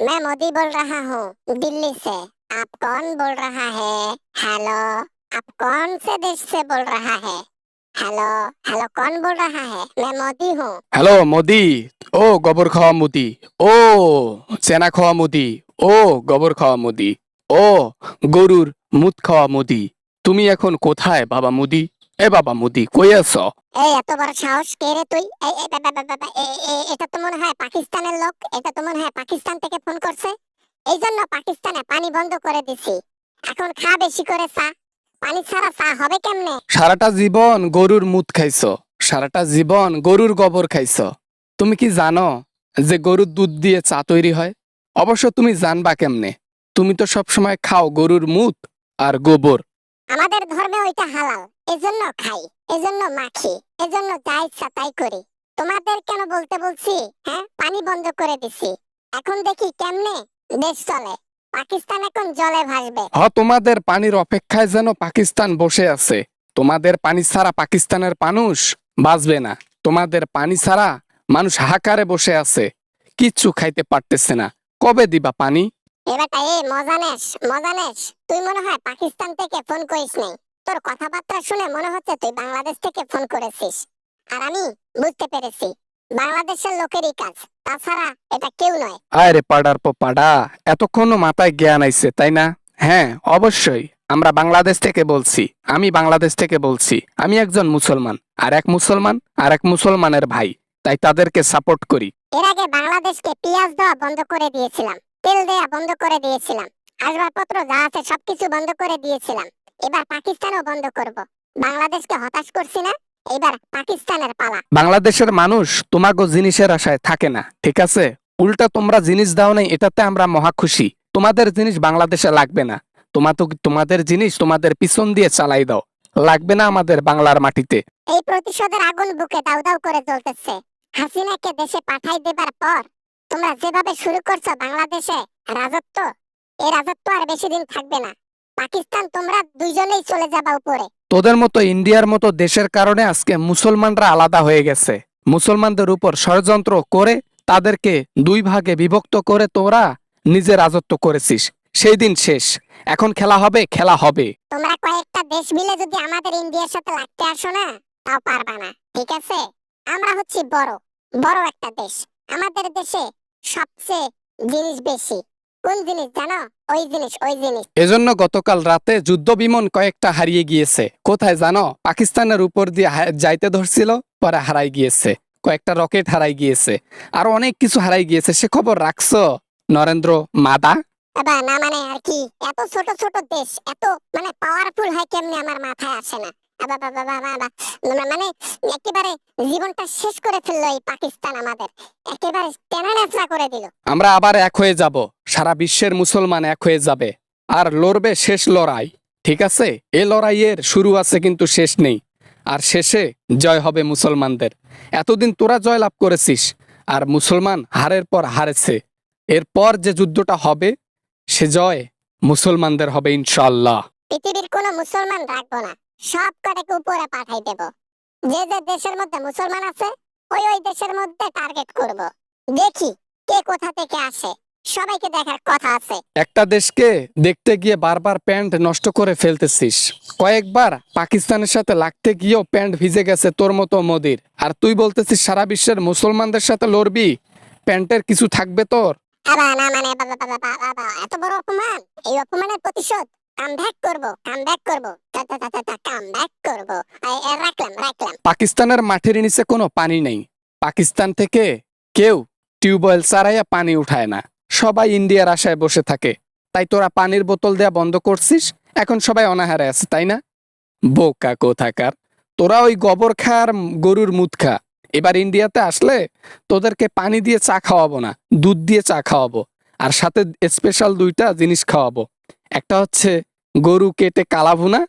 मैं मोदी बोल रहा हूँ दिल्ली से। आप कौन बोल रहा है? हेलो। आप कौन से देश से बोल रहा है? हेलो। हेलो, कौन बोल रहा है? मैं मोदी हूँ। হ্যালো মোদি। ও গোবর খাওয়া মোদি। ও চেনা খাওয়া মোদি। ও গোবর খাওয়া মোদি। ও গরুর মুত খাওয়া মোদি। তুমি এখন কোথায় বাবা মোদি? এ বাবা মোদি কই আছো? এই এত বড় সাহস, কে রে তুই? এই এই বা- বা- বা- বা- বা- এটা তো মনে হয় পাকিস্তানের লোক। এটা তো মনে হয় পাকিস্তান থেকে ফোন করছে। এই জন্য পাকিস্তানে পানি বন্ধ করে দিছি। এখন খা বেশি করে চা। পানি ছাড়া চা হবে কেমনে? সারাটা জীবন গরুর মুত খাইছো, সারাটা জীবন গরুর গোবর খাইছো। তুমি কি জানো যে গরুর দুধ দিয়ে চা তৈরি হয়? অবশ্য তুমি জানবা কেমনে? তুমি তো সব সময় খাও গরুর মুত আর গোবর। আমাদের ধর্মে ওইটা হালাল, এজন্য খাই, এজন্য মাখি, এজন্য যা ইচ্ছা তাই করি। তোমাদের কেন বলতে বলছি? হ্যাঁ, পানি বন্ধ করে দিছি। এখন দেখি কেমনে দেশ চলে। পাকিস্তান এখন জলে ভাসবে। তোমাদের পানির অপেক্ষায় যেন পাকিস্তান বসে আছে। তোমাদের পানি ছাড়া পাকিস্তানের মানুষ বাঁচবে না। তোমাদের পানি ছাড়া মানুষ হাহাকারে বসে আছে, কিচ্ছু খাইতে পারতেছে না। কবে দিবা পানি? এবারটা মজা নেস, মজা নেস। তুই মনে হয় পাকিস্তান থেকে ফোন করিস নাই। তোর কথাবার্তা শুনে মনে হচ্ছে তুই বাংলাদেশ থেকে ফোন করেছিস। আর আমি বুঝতে পেরেছি বাংলাদেশের লোকেরই কাজ, তাছাড়া এটা কেউ নয়। আরে পাড়ার পো পাড়া, এতক্ষণও মাথায় জ্ঞান আইছে তাই না? হ্যাঁ, অবশ্যই আমরা বাংলাদেশ থেকে বলছি। আমি বাংলাদেশ থেকে বলছি। আমি একজন মুসলমান, আর এক মুসলমান আর এক মুসলমানের ভাই, তাই তাদেরকে সাপোর্ট করি। এর আগে বাংলাদেশকে পেঁয়াজ দেওয়া বন্ধ করে দিয়েছিলাম, তেল দেওয়া বন্ধ করে দিয়েছিলাম, আসবাবপত্র যা আছে সবকিছু বন্ধ করে দিয়েছিলাম। এবার পাকিস্তানও বন্ধ করব। বাংলাদেশকে হতাশ করছি না, এবার পাকিস্তানের পালা। বাংলাদেশের মানুষ তোমাগো জিনিসের আশায় থাকে না, ঠিক আছে? উল্টা তোমরা জিনিস দাও নাই, এটাতে আমরা মহা খুশি। তোমাদের জিনিস বাংলাদেশে লাগবে না। তোমাদের জিনিস তোমাদের পিছন দিয়ে চালাই দাও, লাগবে না আমাদের বাংলার মাটিতে। এই প্রতিশোধের আগুন বুকে দাউ দাউ করে জ্বলতেছে। হাসিনাকে দেশে পাঠাই দেবার পর তোমরা যেভাবে শুরু করছো বাংলাদেশে রাজত্ব, এই রাজত্ব আর বেশি দিন থাকবে না। পাকিস্তান, তোমরা দুইজনেই চলে যাবা উপরে। তোদের মতো ইন্ডিয়ার মতো দেশের কারণে আজকে মুসলমানরা আলাদা হয়ে গেছে। মুসলমানদের উপর ষড়যন্ত্র করে তাদেরকে দুই ভাগে বিভক্ত করে তোরা নিজে রাজত্ব করেছিস। সেই দিন শেষ। এখন খেলা হবে, খেলা হবে। তোমরা কয়েকটা দেশ মিলে যদি আমাদের ইন্ডিয়ার সাথে লাগতে আসো না, তাও পারবা না, ঠিক আছে? আমরা হচ্ছি বড়, বড় একটা দেশ। আমাদের দেশে সবচেয়ে জিনিস বেশি। কোন জিনিস জানো? ওই জিনিস, ওই জিনিস। এজন্য গতকাল রাতে যুদ্ধ বিমান কয়েকটা হারিয়ে গিয়েছে। কোথায় জানো? পাকিস্তানের উপর দিয়ে যাইতে ধরছিল, পরে হারাই গিয়েছে। কয়েকটা রকেট হারাই গিয়েছে, আর অনেক কিছু হারাই গিয়েছে। সে খবর রাখছো নরেন্দ্র মাদা? বাবা, না মানে আর কি, এত ছোট ছোট দেশ এত মানে পাওয়ারফুল হয় কেমনে আমার মাথায় আসে না। বাবা বাবা বাবা বাবা, মানে একেবারে জীবনটা শেষ করে ফেললো এই পাকিস্তান আমাদের, একেবারে টেনে নেচড়া করে দিল। আমরা আবার এক হয়ে যাব। সারা বিশ্বের মুসলমান এক হয়ে যাবে, আর লড়বে শেষ লড়াই। ঠিক আছে? এ লড়াইয়ের শুরু আছে কিন্তু শেষ নেই। আর শেষে জয় হবে মুসলমানদের। এতদিন তোরা জয় লাভ করেছিস, আর মুসলমান হারের পর হারেছে। এরপর যে যুদ্ধটা হবে, সে জয় মুসলমানদের হবে ইনশাআল্লাহ। পৃথিবীর কোনো মুসলমান রাখবো না, সব কটাকে উপরে পাঠাই দেব। যে যে দেশের মধ্যে মুসলমান আছে ওই ওই দেশের মধ্যে টার্গেট করব। দেখি কে কোথা থেকে আসে, সবাইকে দেখার কথা আছে। একটা দেশকে দেখতে গিয়ে বারবার প্যান্ট নষ্ট করে ফেলতেছিস। কয়েকবার পাকিস্তানের সাথে লাগতে গিয়েও প্যান্ট ভিজে গেছে তোর মতো মোদির। আর তুই বলতেছিস সারা বিশ্বের মুসলমানদের সাথে লড়বি, প্যান্টের কিছু থাকবে তোর? আবা না মানে বাবা বাবা বাবা বাবা, এত বড় অপমান! এই অপমানের প্রতিশোধ কামব্যাক করব, কামব্যাক করব, কামব্যাক করব। রাখলাম, রাখলাম। পাকিস্তানের মাটির নিচে কোনো পানি নেই। পাকিস্তান থেকে কেউ টিউবওয়েল ছাড়াইয়া পানি উঠায় না। সবাই ইন্ডিয়ার আশায় বসে থাকে। তাই তোরা পানির বোতল দেয়া বন্ধ করছিস। এখন সবাই অনাহারে আছে, তাই না? বোকা কোথাকার! তোরা ওই গোবর খা আর গরুর মুত খা। এবার ইন্ডিয়াতে আসলে তোদেরকে পানি দিয়ে চা খাওয়াবো না, দুধ দিয়ে চা খাওয়াবো। আর সাথে স্পেশাল দুইটা জিনিস খাওয়াবো। একটা হচ্ছে গরু কেটে কালা ভুনা,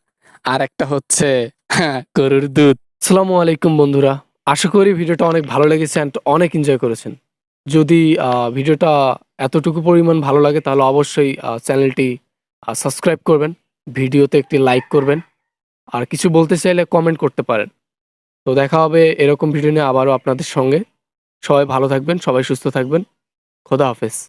আর একটা হচ্ছে গরুর দুধ। আসসালামু আলাইকুম বন্ধুরা, আশা করি ভিডিওটা অনেক ভালো লেগেছে অ্যান্ড অনেক এনজয় করেছেন। যদি ভিডিওটা এতটুকু পরিমাণ ভালো লাগে তাহলে অবশ্যই চ্যানেলটি সাবস্ক্রাইব করবেন, ভিডিওতে একটি লাইক করবেন, আর কিছু বলতে চাইলে কমেন্ট করতে পারেন। তো দেখা হবে এরকম ভিডিও নিয়ে আবারও আপনাদের সঙ্গে। সবাই ভালো থাকবেন, সবাই সুস্থ থাকবেন। খোদা হাফেজ।